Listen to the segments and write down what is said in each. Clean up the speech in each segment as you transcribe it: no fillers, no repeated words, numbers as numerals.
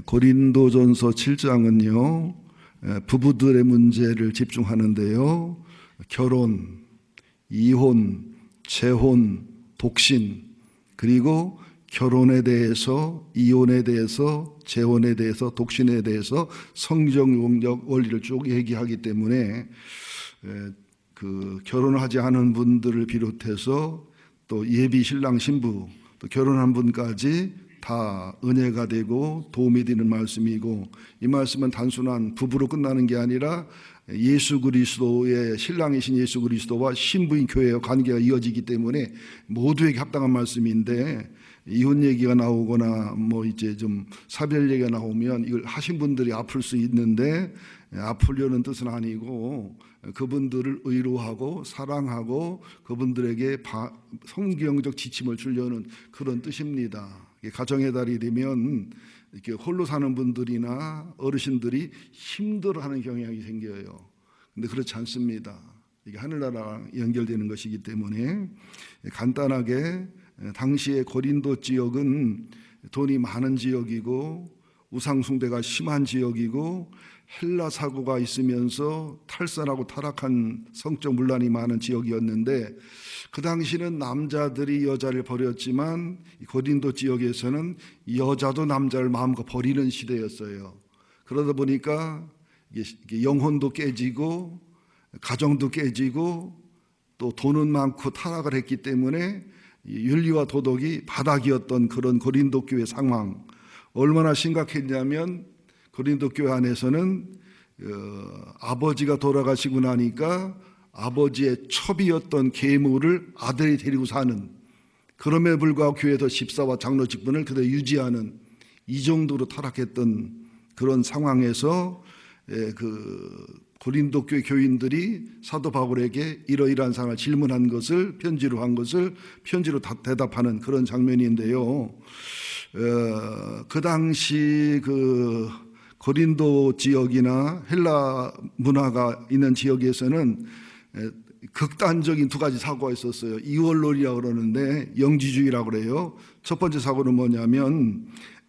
고린도전서 7장은요 부부들의 문제를 집중하는데요, 결혼, 이혼, 재혼, 독신, 그리고 결혼에 대해서, 이혼에 대해서, 재혼에 대해서, 독신에 대해서 성경적 원리를 쭉 얘기하기 때문에 그 결혼을 하지 않은 분들을 비롯해서 또 예비 신랑 신부, 또 결혼한 분까지 다 은혜가 되고 도움이 되는 말씀이고, 이 말씀은 단순한 부부로 끝나는 게 아니라 예수 그리스도의 신랑이신 예수 그리스도와 신부인 교회의 관계가 이어지기 때문에 모두에게 합당한 말씀인데, 이혼 얘기가 나오거나 뭐 이제 좀 사별 얘기가 나오면 이걸 하신 분들이 아플 수 있는데, 아프려는 뜻은 아니고 그분들을 의로하고 사랑하고 그분들에게 성경적 지침을 주려는 그런 뜻입니다. 가정의 달이 되면 이렇게 홀로 사는 분들이나 어르신들이 힘들어하는 경향이 생겨요. 근데 그렇지 않습니다. 이게 하늘나라랑 연결되는 것이기 때문에 간단하게, 당시의 고린도 지역은 돈이 많은 지역이고 우상숭배가 심한 지역이고 헬라 사고가 있으면서 탈선하고 타락한 성적 문란이 많은 지역이었는데, 그 당시는 남자들이 여자를 버렸지만 고린도 지역에서는 여자도 남자를 마음껏 버리는 시대였어요. 그러다 보니까 영혼도 깨지고 가정도 깨지고 또 돈은 많고 타락을 했기 때문에 윤리와 도덕이 바닥이었던 그런 고린도 교회 상황, 얼마나 심각했냐면 고린도 교회 안에서는 아버지가 돌아가시고 나니까 아버지의 첩이었던 계물을 아들이 데리고 사는, 그럼에도 불구하고 교회에서 집사와 장로 직분을 그대로 유지하는, 이 정도로 타락했던 그런 상황에서 그 고린도 교회 교인들이 사도 바울에게 이러이러한 상황을 질문한 것을 편지로 한 것을 편지로 대답하는 그런 장면인데요. 그 당시 그 고린도 지역이나 헬라 문화가 있는 지역에서는 극단적인 두 가지 사고가 있었어요. 이원론이라고 그러는데 영지주의라고 그래요. 첫 번째 사고는 뭐냐면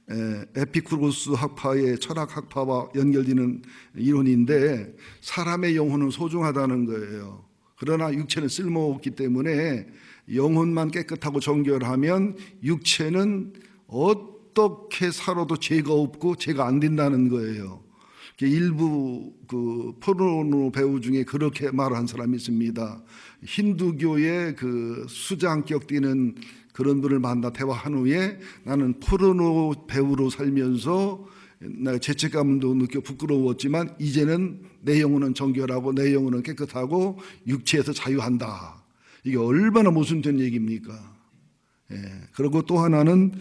에피쿠로스 학파의 철학 학파와 연결되는 이론인데, 사람의 영혼은 소중하다는 거예요. 그러나 육체는 쓸모없기 때문에 영혼만 깨끗하고 정결하면 육체는 어떻게 살아도 죄가 없고 죄가 안 된다는 거예요. 일부 그 포르노 배우 중에 그렇게 말한 사람이 있습니다. 힌두교의 그 수장격 뛰는 그런 분을 만나 대화한 후에, 나는 포르노 배우로 살면서 내가 죄책감도 느껴 부끄러웠지만 이제는 내 영혼은 정결하고 내 영혼은 깨끗하고 육체에서 자유한다. 이게 얼마나 모순된 얘기입니까? 그리고 또 하나는,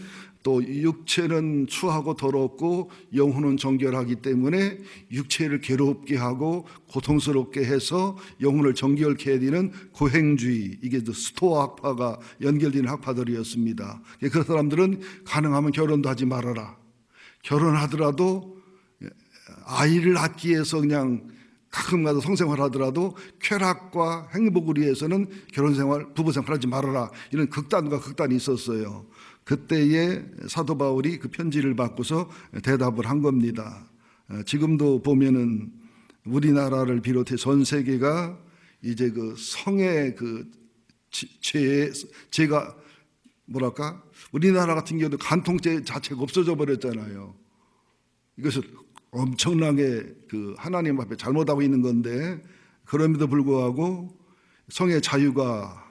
또 육체는 추하고 더럽고 영혼은 정결하기 때문에 육체를 괴롭게 하고 고통스럽게 해서 영혼을 정결케 해야 되는 고행주의, 이게 스토아 학파가 연결되는 학파들이었습니다. 그런 사람들은 가능하면 결혼도 하지 말아라, 결혼하더라도 아이를 낳기 위해서 그냥 가끔가다 성생활 하더라도 쾌락과 행복을 위해서는 결혼생활, 부부생활 하지 말아라, 이런 극단과 극단이 있었어요. 그때에 사도 바울이 그 편지를 받고서 대답을 한 겁니다. 지금도 보면은 우리나라를 비롯해 전 세계가 이제 그 성의 그 죄가 뭐랄까, 우리나라 같은 경우도 간통죄 자체가 없어져 버렸잖아요. 이것을 엄청나게 그 하나님 앞에 잘못하고 있는 건데, 그럼에도 불구하고 성의 자유가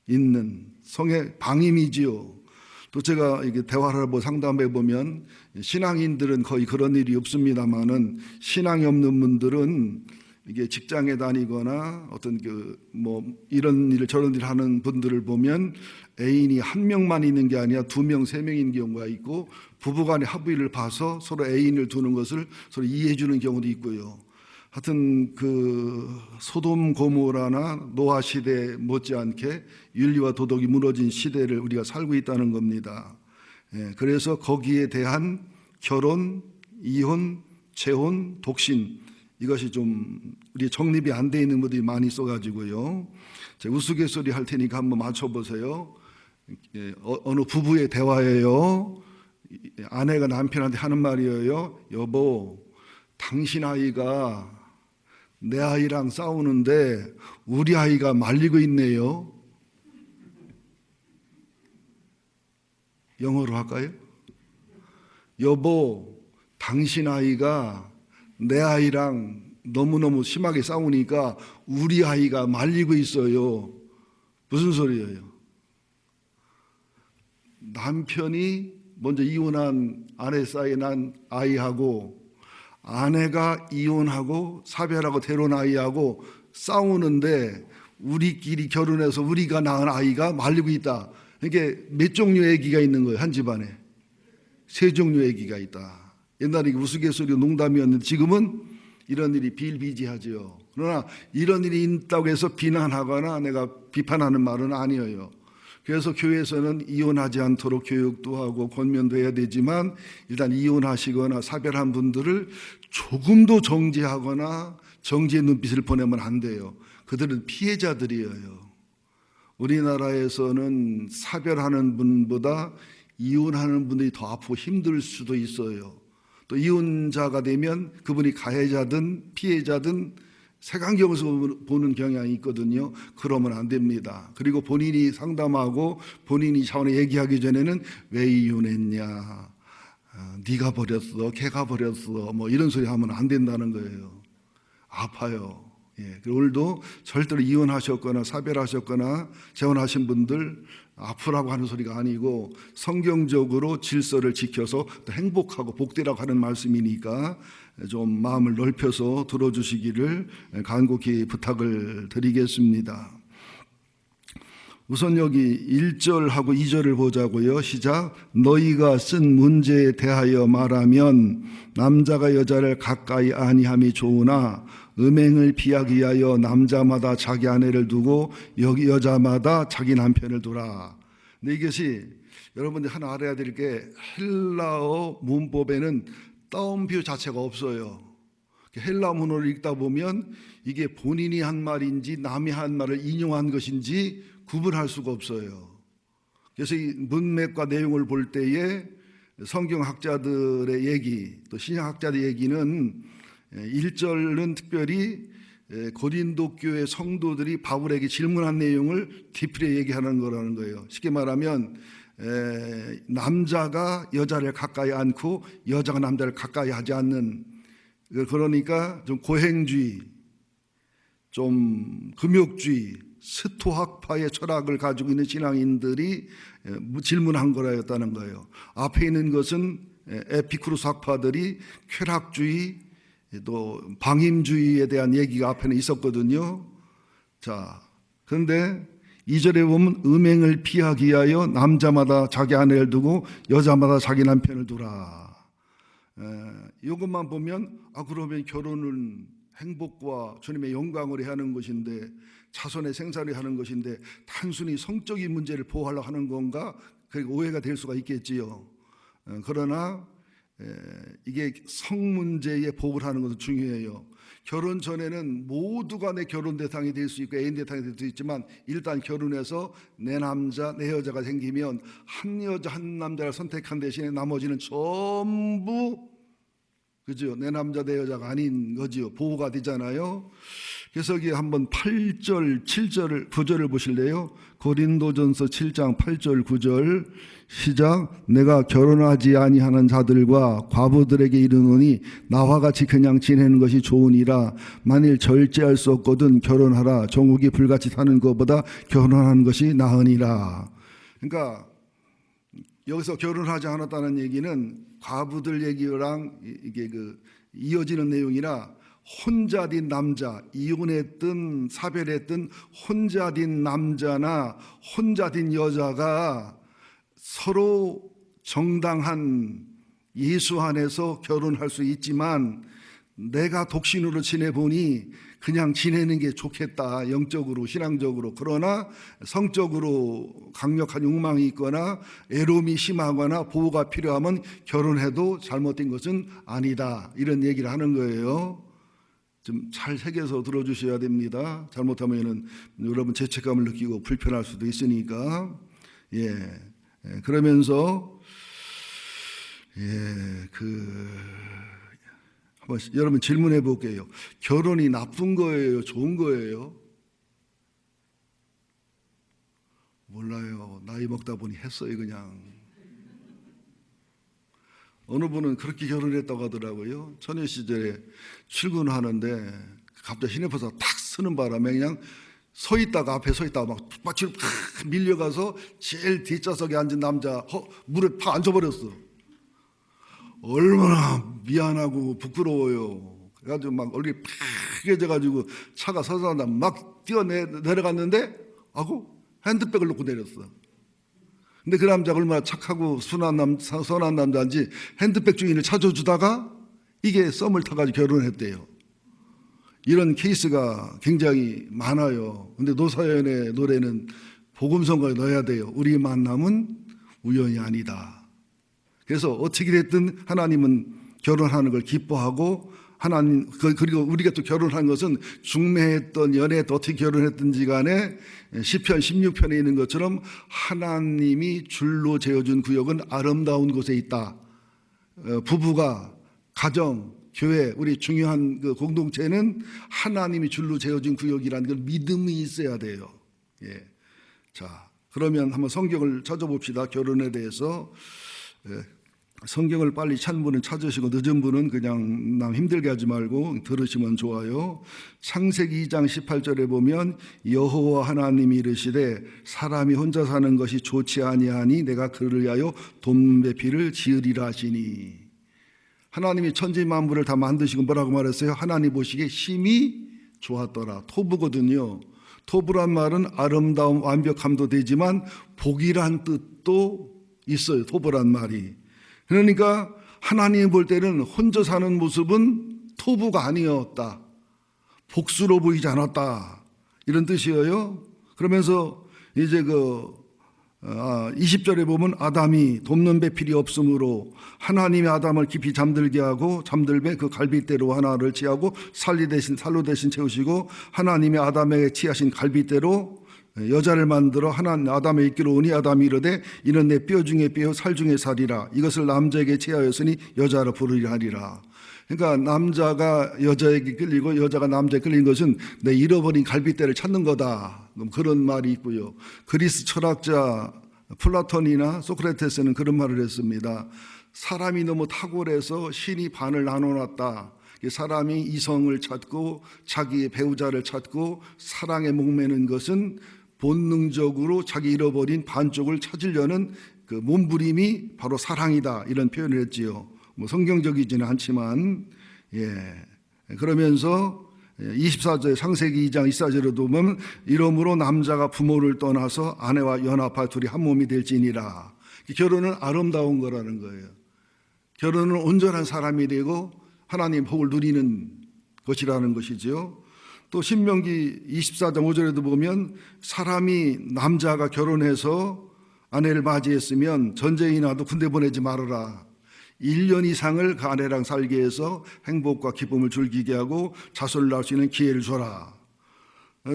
있는, 성의 방임이지요. 또 제가 이게 대화를 하고 상담해 보면 신앙인들은 거의 그런 일이 없습니다만은, 신앙이 없는 분들은 이게 직장에 다니거나 어떤 그 뭐 이런 일 저런 일 하는 분들을 보면 애인이 한 명만 있는 게 아니라 두 명, 세 명인 경우가 있고, 부부간의 합의를 봐서 서로 애인을 두는 것을 서로 이해해 주는 경우도 있고요. 하여튼 그 소돔 고모라나 노아 시대 못지않게 윤리와 도덕이 무너진 시대를 우리가 살고 있다는 겁니다. 그래서 거기에 대한 결혼, 이혼, 재혼, 독신, 이것이 좀 우리 정립이 안 돼 있는 분들이 많이 있어가지고요. 제가 우스갯소리 할 테니까 한번 맞춰보세요. 어느 부부의 대화예요. 아내가 남편한테 하는 말이에요. 여보, 당신 아이가 내 아이랑 싸우는데 우리 아이가 말리고 있네요. 영어로 할까요? 여보, 당신 아이가 내 아이랑 너무너무 심하게 싸우니까 우리 아이가 말리고 있어요. 무슨 소리예요? 남편이 먼저 이혼한 아내 사이에 난 아이하고 아내가 이혼하고 사별하고 데려온 아이하고 싸우는데 우리끼리 결혼해서 우리가 낳은 아이가 말리고 있다. 이게 몇 종류의 애기가 있는 거예요, 한 집안에? 3종류의 애기가 있다. 옛날에 우스갯소리로 농담이었는데 지금은 이런 일이 비일비재하죠. 그러나 이런 일이 있다고 해서 비난하거나 내가 비판하는 말은 아니에요. 그래서 교회에서는 이혼하지 않도록 교육도 하고 권면도 해야 되지만 일단 이혼하시거나 사별한 분들을 조금도 정죄하거나 정죄의 눈빛을 보내면 안 돼요. 그들은 피해자들이에요. 우리나라에서는 사별하는 분보다 이혼하는 분들이 더 아프고 힘들 수도 있어요. 또 이혼자가 되면 그분이 가해자든 피해자든 색안경에서 보는 경향이 있거든요. 그러면 안 됩니다. 그리고 본인이 상담하고 본인이 차원에 얘기하기 전에는 왜 이혼했냐, 네가 버렸어, 걔가 버렸어, 뭐 이런 소리 하면 안 된다는 거예요. 아파요. 오늘도 절대로 이혼하셨거나 사별하셨거나 재혼하신 분들 아프라고 하는 소리가 아니고 성경적으로 질서를 지켜서 또 행복하고 복되라고 하는 말씀이니까 좀 마음을 넓혀서 들어주시기를 간곡히 부탁을 드리겠습니다. 우선 여기 1절하고 2절을 보자고요. 시작. 너희가 쓴 문제에 대하여 말하면 남자가 여자를 가까이 아니함이 좋으나 음행을 피하기 위하여 남자마다 자기 아내를 두고 여기 여자마다 자기 남편을 두라. 근데 이것이 여러분들이 하나 알아야 될 게 헬라어 문법에는 따옴표 자체가 없어요. 헬라 문어를 읽다 보면 이게 본인이 한 말인지 남이 한 말을 인용한 것인지 구분할 수가 없어요. 그래서 이 문맥과 내용을 볼 때에 성경학자들의 얘기, 또 신약학자들의 얘기는 1절은 특별히 고린도 교회 성도들이 바울에게 질문한 내용을 디프레 얘기하는 거라는 거예요. 쉽게 말하면 남자가 여자를 가까이 않고 여자가 남자를 가까이 하지 않는, 그러니까 좀 고행주의, 좀 금욕주의, 스토학파의 철학을 가지고 있는 신앙인들이 질문한 거라였다는 거예요. 앞에 있는 것은 에피쿠로스 학파들이 쾌락주의, 또 방임주의에 대한 얘기가 앞에는 있었거든요. 자, 그런데 2절에 보면 음행을 피하기 위하여 남자마다 자기 아내를 두고 여자마다 자기 남편을 두라. 이것만 보면 그러면 결혼은 행복과 주님의 영광을 해야 하는 것인데, 자손의 생사를 하는 것인데 단순히 성적인 문제를 보호하려고 하는 건가? 그게 오해가 될 수가 있겠지요. 그러나 이게 성 문제에 보호를 하는 것도 중요해요. 결혼 전에는 모두가 내 결혼 대상이 될 수 있고 애인 대상이 될 수 있지만 일단 결혼해서 내 남자 내 여자가 생기면 한 여자 한 남자를 선택한 대신에 나머지는 전부, 그죠? 내 남자 내 여자가 아닌 거지요. 보호가 되잖아요. 그래서 여기 한번 8절, 7절, 9절을 보실래요? 고린도전서 7장 8절, 9절 시작. 내가 결혼하지 아니하는 자들과 과부들에게 이르노니 나와 같이 그냥 지내는 것이 좋으니라. 만일 절제할 수 없거든 결혼하라. 정욕이 불같이 사는 것보다 결혼하는 것이 나으니라. 그러니까 여기서 결혼하지 않았다는 얘기는 과부들 얘기랑 이게 이어지는 내용이라 혼자 된 남자, 이혼했든 사별했든 혼자 된 남자나 혼자 된 여자가 서로 정당한 예수 안에서 결혼할 수 있지만 내가 독신으로 지내보니 그냥 지내는 게 좋겠다, 영적으로 신앙적으로. 그러나 성적으로 강력한 욕망이 있거나 애로움이 심하거나 보호가 필요하면 결혼해도 잘못된 것은 아니다, 이런 얘기를 하는 거예요. 좀 잘 새겨서 들어주셔야 됩니다. 잘못하면 여러분 죄책감을 느끼고 불편할 수도 있으니까. 그러면서 한번 여러분 질문해 볼게요. 결혼이 나쁜 거예요? 좋은 거예요? 몰라요. 나이 먹다 보니 했어요, 그냥. 어느 분은 그렇게 결혼했다고 하더라고요. 처녀 시절에 출근하는데 갑자기 시내버스가 탁 서는 바람에 그냥 앞에 서 있다가 막 뒤로 팍 밀려가서 제일 뒷좌석에 앉은 남자 물에 팍 앉아버렸어. 얼마나 미안하고 부끄러워요. 그래가지고 막 얼굴이 파개져가지고 차가 서서 막 내려갔는데 핸드백을 놓고 내렸어. 근데 그 남자가 얼마나 착하고 선한 남자인지 핸드백 주인을 찾아주다가 이게 썸을 타가지고 결혼했대요. 이런 케이스가 굉장히 많아요. 근데 노사연의 노래는 복음성가에 넣어야 돼요. 우리 만남은 우연이 아니다. 그래서 어떻게 됐든 하나님은 결혼하는 걸 기뻐하고 그리고 우리가 또 결혼한 것은 중매했던 연애했던 어떻게 결혼했든지 간에 시편 16편에 있는 것처럼 하나님이 줄로 재어준 구역은 아름다운 곳에 있다. 부부가 가정, 교회, 우리 중요한 그 공동체는 하나님이 줄로 재어준 구역이라는 걸 믿음이 있어야 돼요. 자, 그러면 한번 성경을 찾아봅시다. 결혼에 대해서. 성경을 빨리 찾는 분은 찾으시고 늦은 분은 그냥 남 힘들게 하지 말고 들으시면 좋아요. 창세기 2장 18절에 보면 여호와 하나님이 이르시되 사람이 혼자 사는 것이 좋지 아니하니 내가 그를 위하여 돔배피를 지으리라 하시니. 하나님이 천지 만물을 다 만드시고 뭐라고 말했어요? 하나님 보시기에 심히 좋았더라. 토부거든요. 토부란 말은 아름다움, 완벽함도 되지만 복이란 뜻도 있어요. 토부란 말이. 그러니까 하나님이 볼 때는 혼자 사는 모습은 토부가 아니었다. 복수로 보이지 않았다. 이런 뜻이에요. 그러면서 이제 20절에 보면 아담이 돕는 배필이 없으므로 하나님이 아담을 깊이 잠들게 하고 잠들매 그 갈빗대로 하나를 취하고 살로 대신 채우시고 하나님이 아담에게 취하신 갈빗대로 여자를 만들어 하나님 아담에 이끌어 오니 아담이 이르되 이는 내 뼈 중에 뼈 살 중에 살이라 이것을 남자에게 취하였으니 여자라 부르리라 하리라. 그러니까 남자가 여자에게 끌리고 여자가 남자에게 끌린 것은 내 잃어버린 갈빗대를 찾는 거다. 그런 말이 있고요. 그리스 철학자 플라톤이나 소크라테스는 그런 말을 했습니다. 사람이 너무 탁월해서 신이 반을 나눠놨다. 사람이 이성을 찾고 자기의 배우자를 찾고 사랑에 목매는 것은 본능적으로 자기 잃어버린 반쪽을 찾으려는 그 몸부림이 바로 사랑이다. 이런 표현을 했지요. 성경적이지는 않지만, 그러면서 24절 창세기 2장 24절에 보면 이러므로 남자가 부모를 떠나서 아내와 연합하여 둘이 한 몸이 될지니라. 결혼은 아름다운 거라는 거예요. 결혼은 온전한 사람이 되고 하나님 복을 누리는 것이라는 것이죠. 또 신명기 24장 5절에도 보면 사람이 남자가 결혼해서 아내를 맞이했으면 전쟁이 나도 군대 보내지 말아라. 1년 이상을 그 아내랑 살게 해서 행복과 기쁨을 즐기게 하고 자손을 낳을 수 있는 기회를 줘라.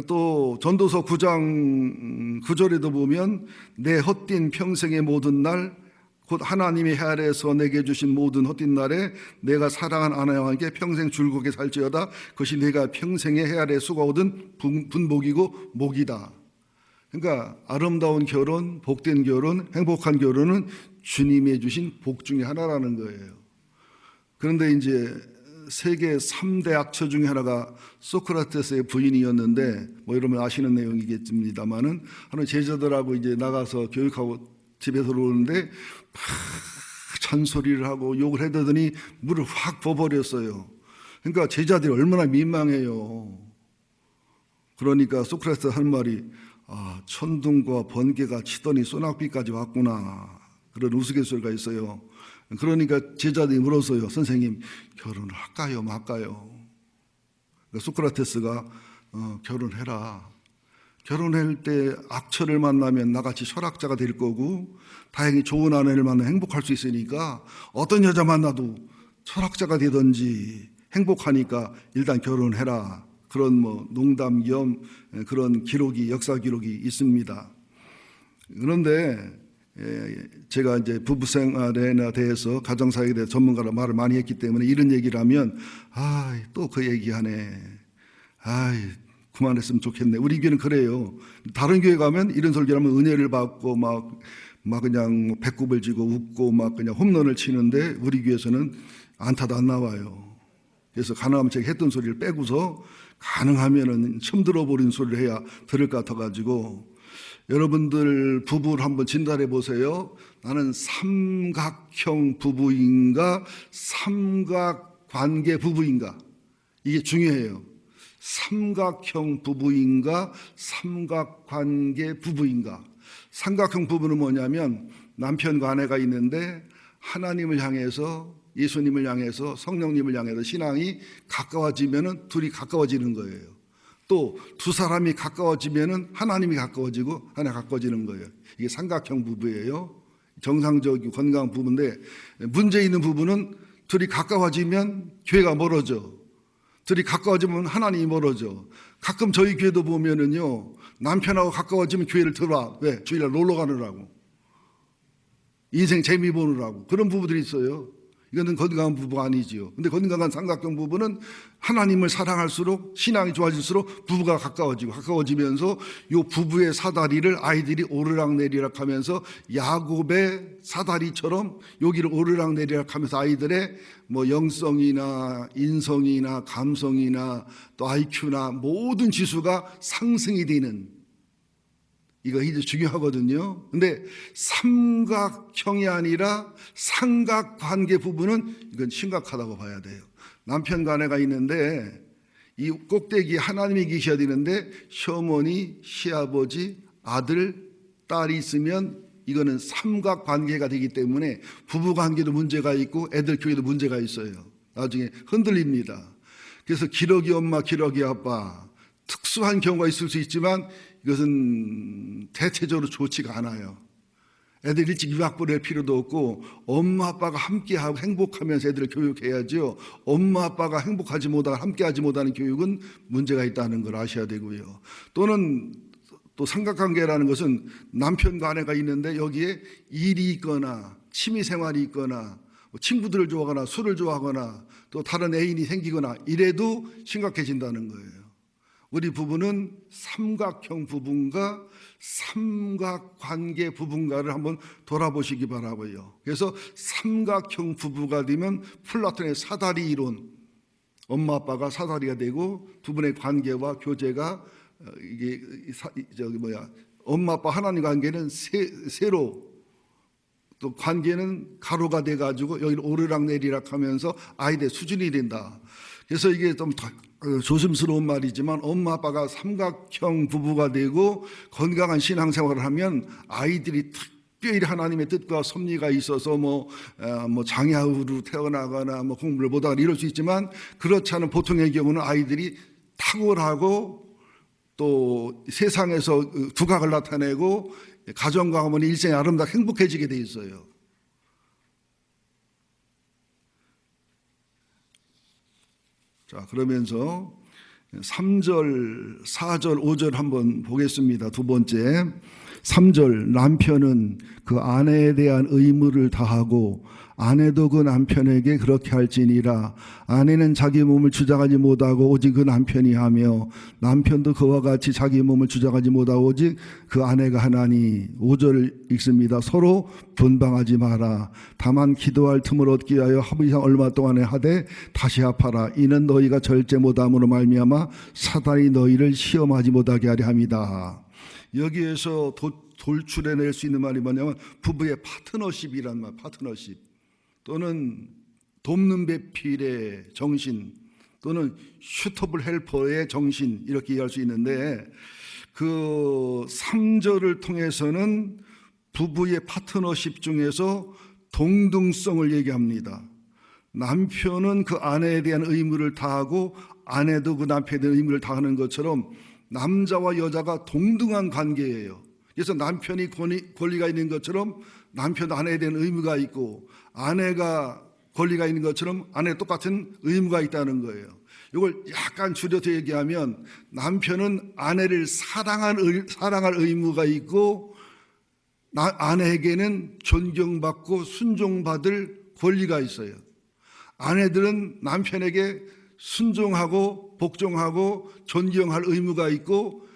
또 전도서 9장 9절에도 보면 내 헛된 평생의 모든 날 곧 하나님의 해 아래에서 내게 주신 모든 헛된 날에 내가 사랑한 아내와 함께 평생 즐겁게 살지어다. 그것이 내가 평생의 해 아래에 수고 얻은 분복이고 목이다. 그러니까 아름다운 결혼, 복된 결혼, 행복한 결혼은 주님이 주신 복 중에 하나라는 거예요. 그런데 이제 세계 3대 악처 중에 하나가 소크라테스의 부인이었는데 여러분 아시는 내용이겠습니다만은 하는 제자들하고 이제 나가서 교육하고 집에 들어오는데 잔소리를 하고 욕을 해대더니 물을 확 부어버렸어요. 그러니까 제자들이 얼마나 민망해요. 그러니까 소크라테스 한 말이 천둥과 번개가 치더니 소낙비까지 왔구나. 그런 우스갯소리가 있어요. 그러니까 제자들이 물었어요. 선생님, 결혼을 할까요 말까요? 그러니까 소크라테스가 결혼해라. 결혼할 때 악처를 만나면 나같이 철학자가 될 거고 다행히 좋은 아내를 만나면 행복할 수 있으니까 어떤 여자 만나도 철학자가 되든지 행복하니까 일단 결혼해라. 그런 농담 겸 그런 기록이 역사 기록이 있습니다. 그런데 제가 이제 부부 생활에 대해서 가정사역에 대해서 전문가로 말을 많이 했기 때문에 이런 얘기를 하면 또 그 얘기하네. 그만했으면 좋겠네. 우리 교회는 그래요. 다른 교회 가면 이런 설교를 하면 은혜를 받고 막 그냥 배꼽을 쥐고 웃고 막 그냥 홈런을 치는데 우리 교회에서는 안타도 안 나와요. 그래서 가능하면 제가 했던 소리를 빼고서 가능하면은 처음 들어버린 소리를 해야 들을 것 같아가지고 여러분들 부부를 한번 진단해 보세요. 나는 삼각형 부부인가 삼각관계 부부인가, 이게 중요해요. 삼각형 부부인가 삼각관계 부부인가. 삼각형 부부는 뭐냐면 남편과 아내가 있는데 하나님을 향해서, 예수님을 향해서, 성령님을 향해서 신앙이 가까워지면은 둘이 가까워지는 거예요. 또 두 사람이 가까워지면은 하나님이 가까워지고 하나 가까워지는 거예요. 이게 삼각형 부부예요. 정상적이고 건강한 부부인데, 문제 있는 부부는 둘이 가까워지면 교회가 멀어져. 둘이 가까워지면 하나님이 멀어져. 가끔 저희 교회도 보면은요, 남편하고 가까워지면 교회를 들어와. 왜? 주일날 놀러 가느라고. 인생 재미 보느라고. 그런 부부들이 있어요. 이거는 건강한 부부가 아니지요. 근데 건강한 삼각형 부부는 하나님을 사랑할수록, 신앙이 좋아질수록 부부가 가까워지면서 이 부부의 사다리를 아이들이 오르락내리락 하면서 야곱의 사다리처럼 여기를 오르락내리락 하면서 아이들의 뭐 영성이나 인성이나 감성이나 또 IQ나 모든 지수가 상승이 되는, 이거 이제 중요하거든요. 근데 삼각형이 아니라 삼각관계 부부는 이건 심각하다고 봐야 돼요. 남편과 아내가 있는데 이 꼭대기에 하나님이 계셔야 되는데 시어머니, 시아버지, 아들, 딸이 있으면 이거는 삼각관계가 되기 때문에 부부관계도 문제가 있고 애들 교육에도 문제가 있어요. 나중에 흔들립니다. 그래서 기러기 엄마, 기러기 아빠, 특수한 경우가 있을 수 있지만 이것은 대체적으로 좋지가 않아요. 애들 일찍 유학 보낼 필요도 없고 엄마 아빠가 함께하고 행복하면서 애들을 교육해야죠. 엄마 아빠가 행복하지 못하고 함께하지 못하는 교육은 문제가 있다는 걸 아셔야 되고요. 또는 또 삼각관계라는 것은 남편과 아내가 있는데 여기에 일이 있거나 취미생활이 있거나 친구들을 좋아하거나 술을 좋아하거나 또 다른 애인이 생기거나 이래도 심각해진다는 거예요. 우리 부부는 삼각형 부부인가 삼각관계 부부인가를 한번 돌아보시기 바라고요. 그래서 삼각형 부부가 되면 플라톤의 사다리 이론, 엄마 아빠가 사다리가 되고 두 분의 관계와 교제가 이게 엄마 아빠 하나님 관계는 세로, 또 관계는 가로가 돼가지고 여기를 오르락내리락 하면서 아이들의 수준이 된다. 그래서 이게 좀 조심스러운 말이지만 엄마 아빠가 삼각형 부부가 되고 건강한 신앙생활을 하면 아이들이 특별히 하나님의 뜻과 섭리가 있어서 뭐 장애우로 태어나거나 뭐 공부를 못하거나 이럴 수 있지만 그렇지 않은 보통의 경우는 아이들이 탁월하고 또 세상에서 두각을 나타내고 가정과 어머니 일생이 아름답게 행복해지게 돼 있어요. 자, 그러면서 3절, 4절, 5절 한번 보겠습니다. 두 번째, 3절, 남편은 그 아내에 대한 의무를 다하고 아내도 그 남편에게 그렇게 할지니라. 아내는 자기 몸을 주장하지 못하고 오직 그 남편이 하며 남편도 그와 같이 자기 몸을 주장하지 못하고 오직 그 아내가 하나니. 5절 읽습니다. 서로 분방하지 마라. 다만 기도할 틈을 얻기 위하여 합의상 얼마 동안에 하되 다시 합하라. 이는 너희가 절제 못함으로 말미암아 사단이 너희를 시험하지 못하게 하려 함이다. 여기에서 돌출해낼 수 있는 말이 뭐냐면 부부의 파트너십이란 말, 파트너십. 또는 돕는 배필의 정신, 또는 슈터블 헬퍼의 정신, 이렇게 이해할 수 있는데 그 3절을 통해서는 부부의 파트너십 중에서 동등성을 얘기합니다. 남편은 그 아내에 대한 의무를 다하고 아내도 그 남편에 대한 의무를 다하는 것처럼 남자와 여자가 동등한 관계예요. 그래서 남편이 권리가 있는 것처럼 남편도 아내에 대한 의무가 있고 아내가 권리가 있는 것처럼 아내도 똑같은 의무가 있다는 거예요. 이걸 약간 줄여서 얘기하면 남편은 아내를 사랑할 의무가 있고 아내에게는 존경받고 순종받을 권리가 있어요. 아내들은 남편에게 순종하고 복종하고 존경할 의무가 있고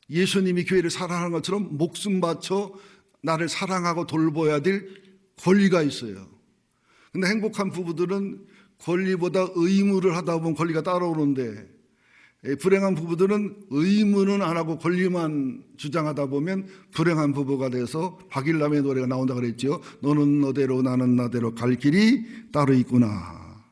예수님이 교회를 사랑하는 것처럼 목숨 바쳐 나를 사랑하고 돌봐야 될 권리가 있어요. 근데 행복한 부부들은 권리보다 의무를 하다 보면 권리가 따라오는데, 불행한 부부들은 의무는 안 하고 권리만 주장하다 보면 불행한 부부가 돼서 박일남의 노래가 나온다 그랬죠. 너는 너대로 나는 나대로 갈 길이 따로 있구나.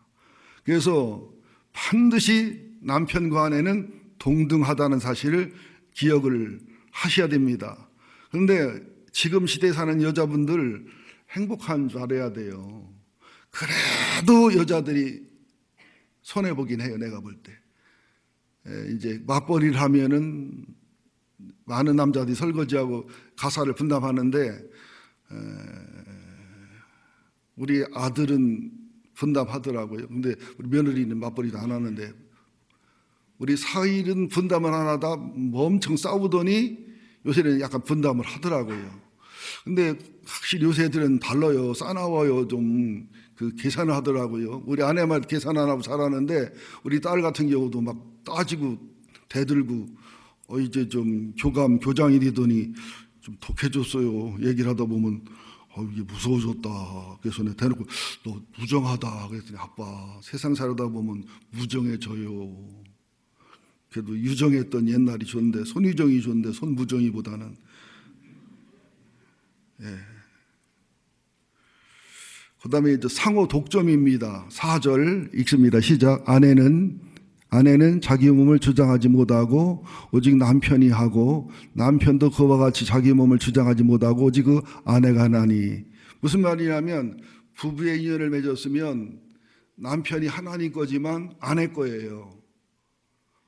그래서 반드시 남편과 아내는 동등하다는 사실을 기억을 하셔야 됩니다. 그런데 지금 시대에 사는 여자분들 행복한 줄 알아야 돼요. 그래도 여자들이 손해보긴 해요. 내가 볼 때. 이제 맞벌이를 하면은 많은 남자들이 설거지하고 가사를 분담하는데, 우리 아들은 분담하더라고요. 근데 우리 며느리는 맞벌이도 안 하는데, 우리 사일은 분담을 안 하다 뭐 엄청 싸우더니 요새는 약간 분담을 하더라고요. 근데 확실히 요새 애들은 달라요. 싸나워요. 좀 그 계산을 하더라고요. 우리 아내만 계산 안 하고 잘하는데 우리 딸 같은 경우도 막 따지고 대들고 이제 좀 교장이 되더니 좀 독해졌어요. 얘기를 하다 보면 이게 무서워졌다. 그래서 내가 대놓고 너 무정하다. 그랬더니 아빠 세상 살다 보면 무정해져요. 그래도 유정했던 옛날이 좋은데 손유정이 좋은데 손무정이보다는. 그 다음에 이제 상호 독점입니다. 4절 읽습니다. 시작. 아내는 자기 몸을 주장하지 못하고 오직 남편이 하고 남편도 그와 같이 자기 몸을 주장하지 못하고 오직 그 아내가 하나니. 무슨 말이냐면 부부의 인연을 맺었으면 남편이 하나님 거지만 아내 거예요.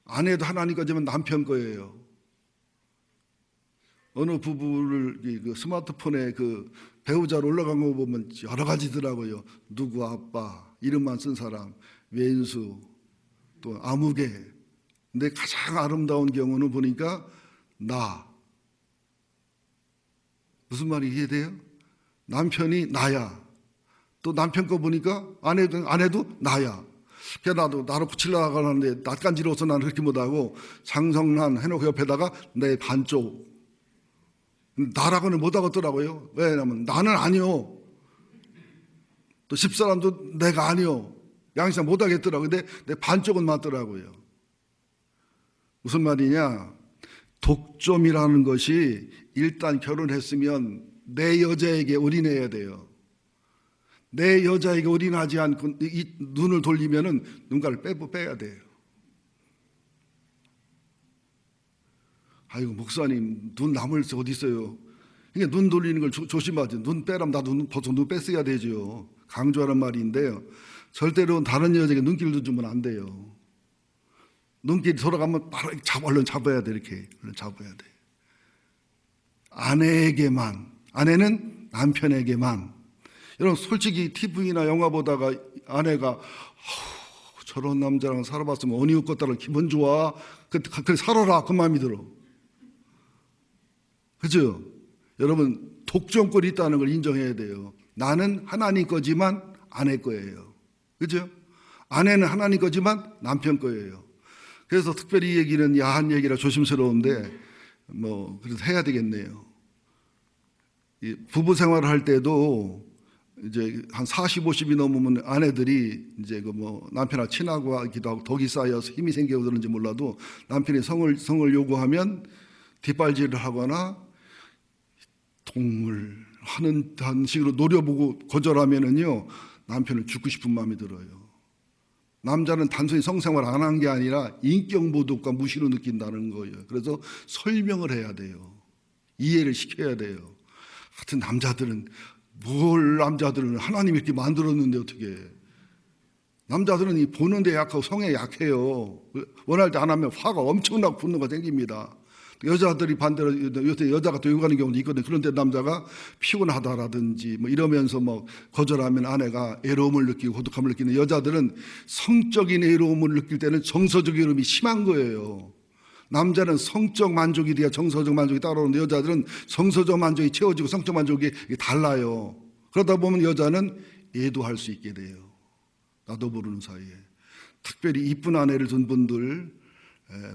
아내도 하나님 거지만 남편 거예요. 어느 부부를 그 스마트폰에 그 배우자로 올라간 거 보면 여러 가지더라고요. 누구 아빠, 이름만 쓴 사람, 왼수, 또 아무개. 근데 가장 아름다운 경우는 보니까 나. 무슨 말이 이해돼요? 남편이 나야. 또 남편 거 보니까 아내도 나야. 그래서 나도 나를 고치려고 하는데 낯간지러워서 나는 그렇게 못하고 장성란 해놓고 옆에다가 내 반쪽. 나라고는 못하겠더라고요. 왜냐하면 나는 아니요. 또 집사람도 내가 아니요. 양심 못하겠더라고요. 근데 내 반쪽은 맞더라고요. 무슨 말이냐? 독점이라는 것이 일단 결혼했으면 내 여자에게 올인해야 돼요. 내 여자에게 올인하지 않고 이 눈을 돌리면은 눈가를 빼야 돼요. 아이고 목사님 눈 남을 수 어디 있어요? 그러니까 눈 돌리는 걸 조심하지. 눈 빼라면 나도 벌써 눈 뺐어야 되죠. 강조하는 말인데요. 절대로 다른 여자에게 눈길도 주면 안 돼요. 눈길이 돌아가면 바로 얼른 잡아야 돼. 이렇게 얼른 잡아야 돼. 아내는 남편에게만. 여러분 솔직히 TV나 영화 보다가 아내가 저런 남자랑 살아봤으면 언니 웃겠다는 기분 좋아. 그래 살아라 그 마음이 들어. 그죠? 여러분 독점권이 있다는 걸 인정해야 돼요. 나는 하나님 거지만 아내 거예요. 그죠? 아내는 하나님 거지만 남편 거예요. 그래서 특별히 이 얘기는 야한 얘기라 조심스러운데 그래서 해야 되겠네요. 이 부부 생활을 할 때도 이제 한 40, 50이 넘으면 아내들이 이제 남편하고 친하고 하기도 하고 덕이 쌓여서 힘이 생겨 그러는지 몰라도 남편이 성을 요구하면 뒷발질을 하거나 동물 하는 식으로 노려보고 거절하면은요 남편은 죽고 싶은 마음이 들어요. 남자는 단순히 성생활 안 한 게 아니라 인격 모독과 무시로 느낀다는 거예요. 그래서 설명을 해야 돼요. 이해를 시켜야 돼요. 하여튼 남자들은 하나님이 이렇게 만들었는데 어떻게 남자들은 보는데 약하고 성에 약해요. 원할 때 안 하면 화가 엄청나고 분노가 생깁니다. 여자들이 반대로 요새 여자가 또 욕하는 경우도 있거든요. 그런데 남자가 피곤하다라든지 이러면서 거절하면 아내가 애로움을 느끼고 고독함을 느끼는 여자들은 성적인 애로움을 느낄 때는 정서적인 애로움이 심한 거예요. 남자는 성적 만족이 돼야 정서적 만족이 따라오는데 여자들은 정서적 만족이 채워지고 성적 만족이 달라요. 그러다 보면 여자는 애도할 수 있게 돼요. 나도 모르는 사이에. 특별히 이쁜 아내를 둔 분들,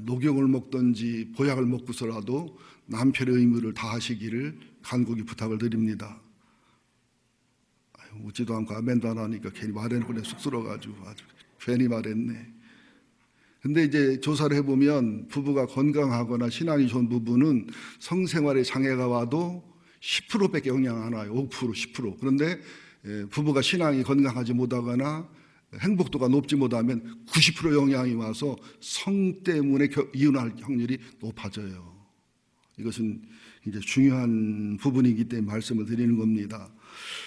녹용을 먹든지 보약을 먹고서라도 남편의 의무를 다하시기를 간곡히 부탁을 드립니다. 웃지도 않고 아멘도 안 하니까 괜히 말해놓고 내가 쑥스러워가지고 아주 괜히 말했네. 근데 이제 조사를 해보면 부부가 건강하거나 신앙이 좋은 부부는 성생활에 장애가 와도 10%밖에 영향 안 와요. 5%, 10%. 그런데 부부가 신앙이 건강하지 못하거나 행복도가 높지 못하면 90% 영향이 와서 성 때문에 이혼할 확률이 높아져요. 이것은 이제 중요한 부분이기 때문에 말씀을 드리는 겁니다.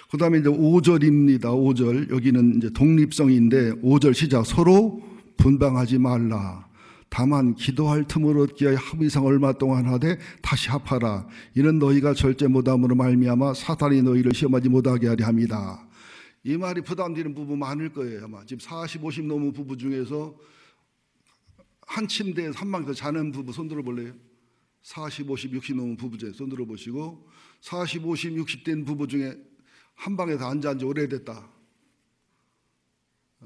그 다음에 이제 5절입니다. 5절. 여기는 이제 독립성인데 5절 시작. 서로 분방하지 말라. 다만 기도할 틈을 얻기 위하여 합의상 얼마 동안 하되 다시 합하라. 이는 너희가 절제 못함으로 말미암아 사탄이 너희를 시험하지 못하게 하려 함이다. 이 말이 부담되는 부부 많을 거예요. 아마 지금 40, 50 넘은 부부 중에서 한 침대에서 한 방에서 자는 부부 손 들어볼래요? 40, 50, 60 넘은 부부 중에 손 들어보시고 40, 50, 60 된 부부 중에 한 방에서 앉아한 지 오래됐다.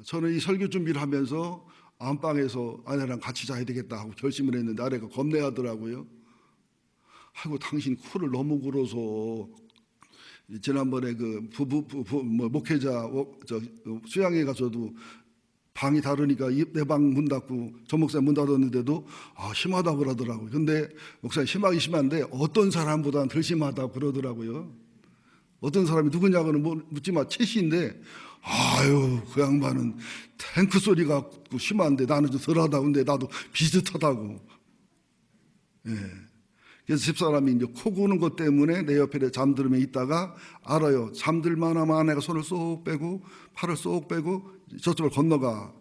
저는 이 설교 준비를 하면서 안방에서 아내랑 같이 자야 되겠다 하고 결심을 했는데 아내가 겁내하더라고요. 아이고 당신 코를 너무 골어서 지난번에 그 목회자 수양회 가서도 방이 다르니까 내 방 문 닫고 전 목사님 문 닫았는데도 심하다고 그러더라고요. 근데 목사님 심하긴 심한데 어떤 사람보다는 덜 심하다고 그러더라고요. 어떤 사람이 누구냐고는 묻지마. 채시인데 아유 그 양반은 탱크 소리가 심한데 나는 좀 덜하다. 근데 나도 비슷하다고. 예. 그래서 집사람이 이제 코 고는 것 때문에 내 옆에 잠들면 있다가 알아요. 잠들만 하면 아내가 손을 쏙 빼고 팔을 쏙 빼고 저쪽을 건너가.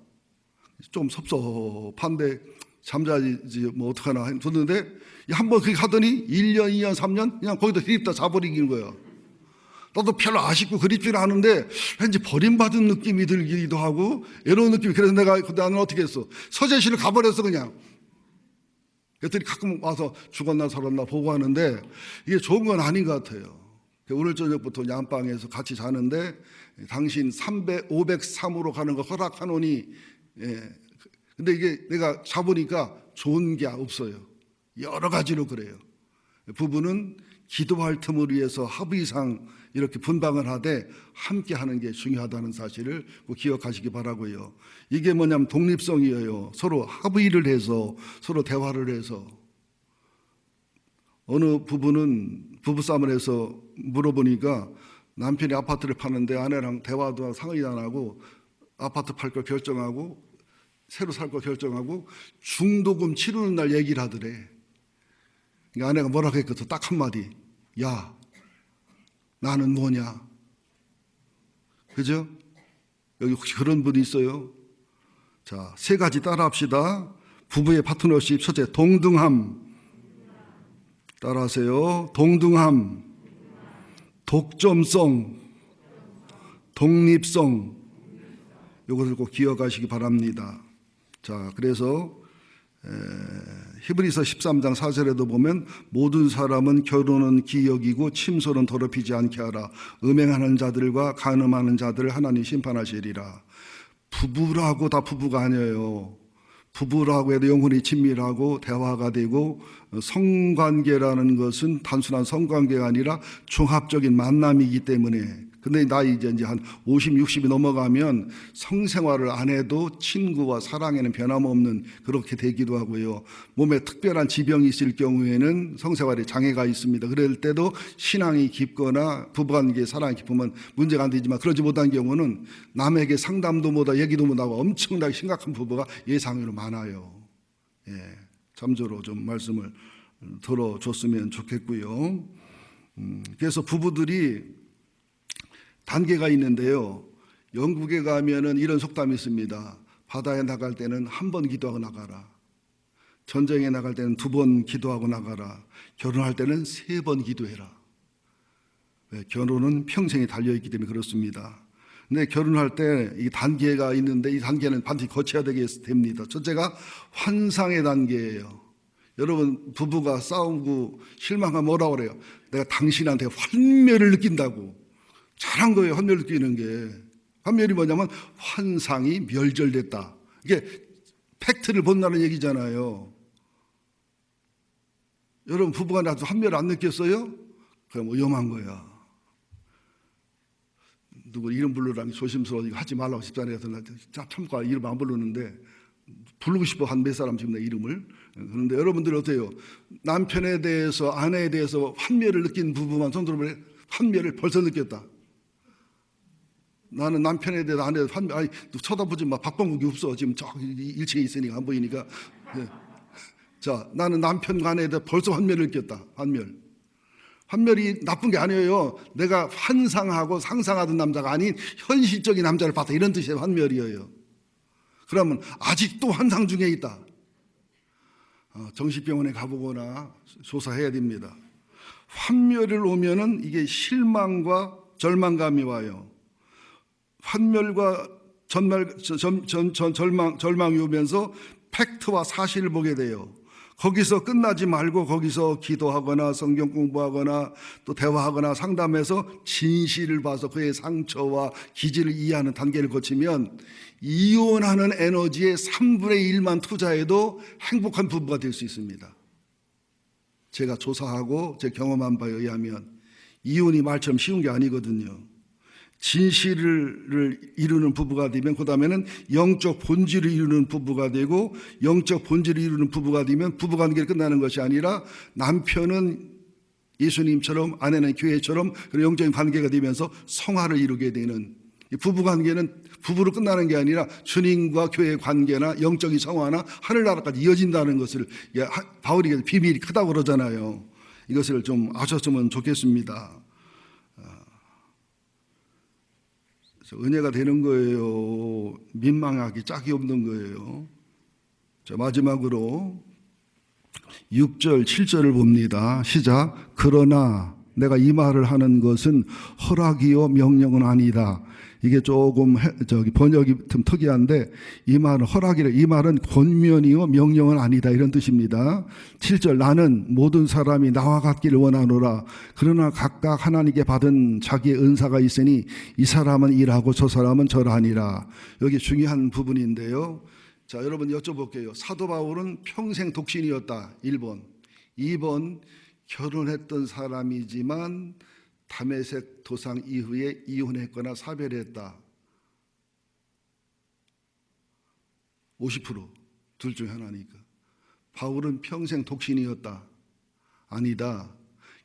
좀 섭섭한데 잠자지 뭐 어떡하나 했는데 한번 그렇게 하더니 1년, 2년, 3년 그냥 거기다 들입다 자버리는 거예요. 나도 별로 아쉽고 그립지는 않은데 왠지 버림받은 느낌이 들기도 하고 외로운 느낌이. 그래서 내가 나는 어떻게 했어? 서재실을 가버렸어 그냥. 그랬더니 가끔 와서 죽었나 살았나 보고 하는데 이게 좋은 건 아닌 것 같아요. 오늘 저녁부터 안방에서 같이 자는데 당신 503으로 가는 거 허락하노니. 근데 이게 내가 자보니까 좋은 게 없어요. 여러 가지로 그래요. 부부는 기도할 틈을 위해서 합의상 이렇게 분방을 하되 함께 하는 게 중요하다는 사실을 꼭 기억하시기 바라고요. 이게 뭐냐면 독립성이에요. 서로 합의를 해서 서로 대화를 해서. 어느 부부는 부부싸움을 해서 물어보니까 남편이 아파트를 파는데 아내랑 대화도 상의도 안 하고 아파트 팔 걸 결정하고 새로 살 거 결정하고 중도금 치르는 날 얘기를 하더래. 그러니까 아내가 뭐라고 했거든. 딱 한마디. 야, 나는 뭐냐? 그죠? 여기 혹시 그런 분이 있어요? 자, 세 가지 따라 합시다. 부부의 파트너십. 첫째, 동등함. 따라하세요. 동등함. 독점성. 독립성. 이것을 꼭 기억하시기 바랍니다. 자, 그래서 히브리서 13장 4절에도 보면 모든 사람은 결혼은 기역이고 침소는 더럽히지 않게 하라. 음행하는 자들과 간음하는 자들을 하나님 심판하시리라. 부부라고 다 부부가 아니에요. 부부라고 해도 영혼이 친밀하고 대화가 되고 성관계라는 것은 단순한 성관계가 아니라 종합적인 만남이기 때문에. 근데 나이 이제 한 50, 60이 넘어가면 성생활을 안 해도 친구와 사랑에는 변함없는 그렇게 되기도 하고요. 몸에 특별한 지병이 있을 경우에는 성생활에 장애가 있습니다. 그럴 때도 신앙이 깊거나 부부관계에 사랑이 깊으면 문제가 안 되지만 그러지 못한 경우는 남에게 상담도 못하고 얘기도 못하고 엄청나게 심각한 부부가 예상으로 많아요. 참조로 좀 말씀을 들어줬으면 좋겠고요. 그래서 부부들이 단계가 있는데요. 영국에 가면은 이런 속담이 있습니다. 바다에 나갈 때는 한 번 기도하고 나가라. 전쟁에 나갈 때는 2번 기도하고 나가라. 결혼할 때는 3번 기도해라. 결혼은 평생에 달려있기 때문에 그렇습니다. 근데 결혼할 때 이 단계가 있는데 이 단계는 반드시 거쳐야 됩니다. 첫째가 환상의 단계예요. 여러분 부부가 싸우고 실망하면 뭐라고 그래요? 내가 당신한테 환멸을 느낀다고. 잘한 거예요. 환멸 느끼는 게. 환멸이 뭐냐면 환상이 멸절됐다. 이게 팩트를 본다는 얘기잖아요. 여러분 부부가 나도 환멸 안 느꼈어요? 그럼 위험한 거야. 누구 이름 부르라니 조심스러워. 하지 말라고 집사람이 참고 이름 안 부르는데 부르고 싶어 한 몇 사람 지금 내 이름을. 그런데 여러분들 어때요? 남편에 대해서 아내에 대해서 환멸을 느낀 부부만 손 들어보래. 환멸을 벌써 느꼈다. 나는 남편에 대해서 아내에 대해서 환멸, 쳐다보지 마. 박범국이 없어. 지금 저 1층에 있으니까 안 보이니까. 네. 자, 나는 남편과 아내에 대해서 벌써 환멸을 느꼈다. 환멸. 환멸이 나쁜 게 아니에요. 내가 환상하고 상상하던 남자가 아닌 현실적인 남자를 봤다. 이런 뜻의 환멸이에요. 그러면 아직도 환상 중에 있다. 정신병원에 가보거나 조사해야 됩니다. 환멸을 오면은 이게 실망과 절망감이 와요. 환멸과 절망이 오면서 팩트와 사실을 보게 돼요. 거기서 끝나지 말고 거기서 기도하거나 성경 공부하거나 또 대화하거나 상담해서 진실을 봐서 그의 상처와 기질을 이해하는 단계를 거치면 이혼하는 에너지의 3분의 1만 투자해도 행복한 부부가 될 수 있습니다. 제가 조사하고 제 경험한 바에 의하면 이혼이 말처럼 쉬운 게 아니거든요. 진실을 이루는 부부가 되면 그 다음에는 영적 본질을 이루는 부부가 되고 영적 본질을 이루는 부부가 되면 부부관계가 끝나는 것이 아니라 남편은 예수님처럼 아내는 교회처럼 그런 영적인 관계가 되면서 성화를 이루게 되는 부부관계는 부부로 끝나는 게 아니라 주님과 교회의 관계나 영적인 성화나 하늘나라까지 이어진다는 것을 바울이 비밀이 크다고 그러잖아요. 이것을 좀 아셨으면 좋겠습니다. 은혜가 되는 거예요. 민망하기 짝이 없는 거예요. 자, 마지막으로 6절, 7절을 봅니다. 시작. 그러나 내가 이 말을 하는 것은 허락이요 명령은 아니다. 이게 조금 번역이 좀 특이한데 이 말은 허락이라 이 말은 권면이요 명령은 아니다 이런 뜻입니다. 7절 나는 모든 사람이 나와 같기를 원하노라. 그러나 각각 하나님께 받은 자기의 은사가 있으니 이 사람은 이라고 저 사람은 저라니라. 여기 중요한 부분인데요. 자, 여러분 여쭤볼게요. 사도 바울은 평생 독신이었다. 1번. 2번 결혼했던 사람이지만 다메섹 도상 이후에 이혼했거나 사별했다. 50% 둘 중 하나니까. 바울은 평생 독신이었다. 아니다.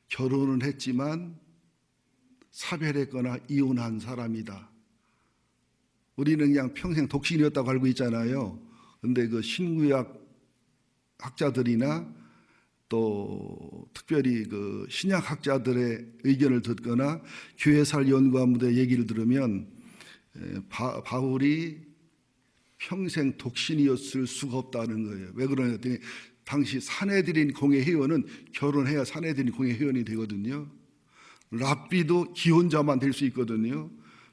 결혼은 했지만 사별했거나 이혼한 사람이다. 우리는 그냥 평생 독신이었다고 알고 있잖아요. 그런데 그 신구약 학자들이나 또 특별히 그 신약학자들의 의견을 듣거나 교회살 연구원들의 얘기를 들으면 바울이 평생 독신이었을 수가 없다는 거예요. 왜 그러냐 했더니 당시 산헤드린 공회 회원은 결혼해야 산헤드린 공회 회원이 되거든요. 랍비도 기혼자만 될 수 있거든요.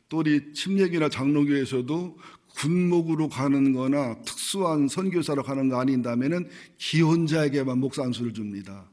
또 우리 침례교나 장로교에서도 군목으로 가는 거나 특수한 선교사로 가는 거 아닌다면은 기혼자에게만 목사 안수를 줍니다.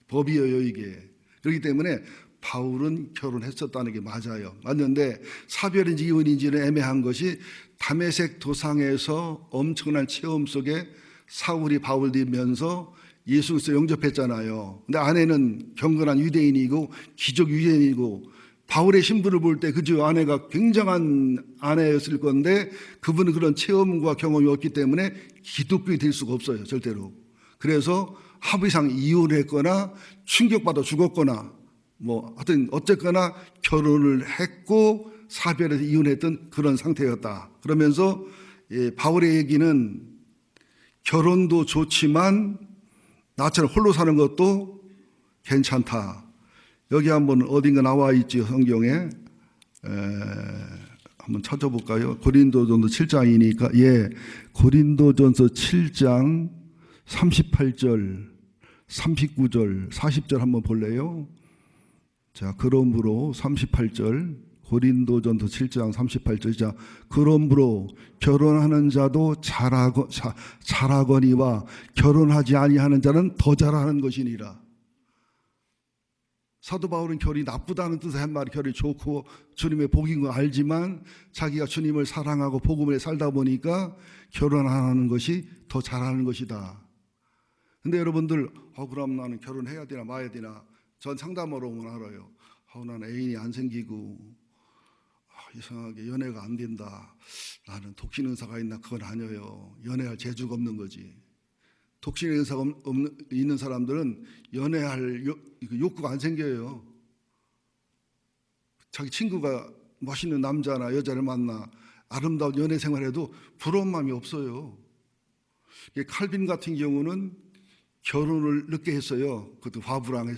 법이에요, 이게. 그렇기 때문에 바울은 결혼했었다는 게 맞아요. 맞는데 사별인지 이혼인지는 애매한 것이 다메섹 도상에서 엄청난 체험 속에 사울이 바울 되면서 예수 그리스도 영접했잖아요. 근데 아내는 경건한 유대인이고 기족 유대인이고 바울의 신분을 볼 때 그저 아내가 굉장한 아내였을 건데 그분은 그런 체험과 경험이 없기 때문에 기독교인이 될 수가 없어요. 절대로. 그래서 합의상 이혼했거나 충격받아 죽었거나 뭐 하여튼 어쨌거나 결혼을 했고 사별해서 이혼했던 그런 상태였다. 그러면서 바울의 얘기는 결혼도 좋지만 나처럼 홀로 사는 것도 괜찮다. 여기 한번 어딘가 나와 있지 성경에 한번 찾아볼까요? 고린도전서 7장이니까 고린도전서 7장 38절 39절 40절 한번 볼래요? 자, 그러므로 38절 고린도전서 7장 38절이자 그러므로 결혼하는 자도 잘하거니와 결혼하지 아니하는 자는 더 잘하는 것이니라. 사도 바울은 결이 나쁘다는 뜻의 한 말이 결이 좋고 주님의 복인 거 알지만 자기가 주님을 사랑하고 복음에 살다 보니까 결혼 안 하는 것이 더 잘하는 것이다. 근데 여러분들 그럼 나는 결혼해야 되나 마야 되나 전 상담하러 오면 알아요. 나는 애인이 안 생기고 이상하게 연애가 안 된다. 나는 독신 의사가 있나? 그건 아니에요. 연애할 재주가 없는 거지. 독신 의사가 있는 사람들은 연애할 욕구가 안 생겨요. 자기 친구가 멋있는 남자나 여자를 만나 아름다운 연애 생활해도 부러운 마음이 없어요. 칼빈 같은 경우는 결혼을 늦게 했어요. 그것도 과부랑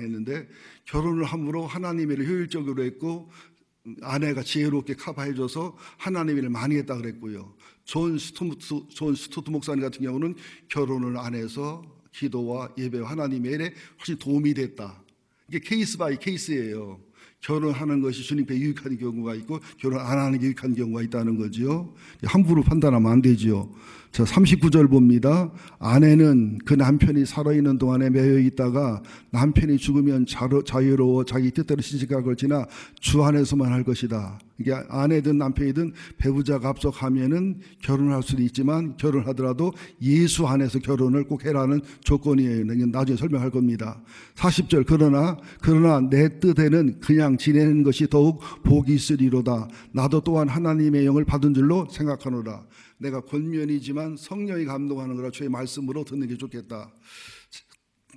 했는데 결혼을 함으로 하나님의 일을 효율적으로 했고 아내가 지혜롭게 커버해줘서 하나님의 일을 많이 했다 그랬고요. 존 스토트 목사님 같은 경우는 결혼을 안 해서 기도와 예배와 하나님의 일에 훨씬 도움이 됐다. 이게 케이스 바이 케이스예요. 결혼하는 것이 주님께 유익한 경우가 있고 결혼 안 하는 게 유익한 경우가 있다는 거지요. 함부로 판단하면 안 되지요. 자, 39절 봅니다. 아내는 그 남편이 살아있는 동안에 매여 있다가 남편이 죽으면 자유로워 자기 뜻대로 시집갈 것이나 주 안에서만 할 것이다. 이게 아내든 남편이든 배우자가 합석하면은 결혼할 수도 있지만 결혼하더라도 예수 안에서 결혼을 꼭 해라는 조건이에요. 나중에 설명할 겁니다. 40절 그러나 내 뜻에는 그냥 지내는 것이 더욱 복이 있으리로다. 나도 또한 하나님의 영을 받은 줄로 생각하노라. 내가 권면이지만 성령이 감동하는 거라 주의 말씀으로 듣는 게 좋겠다.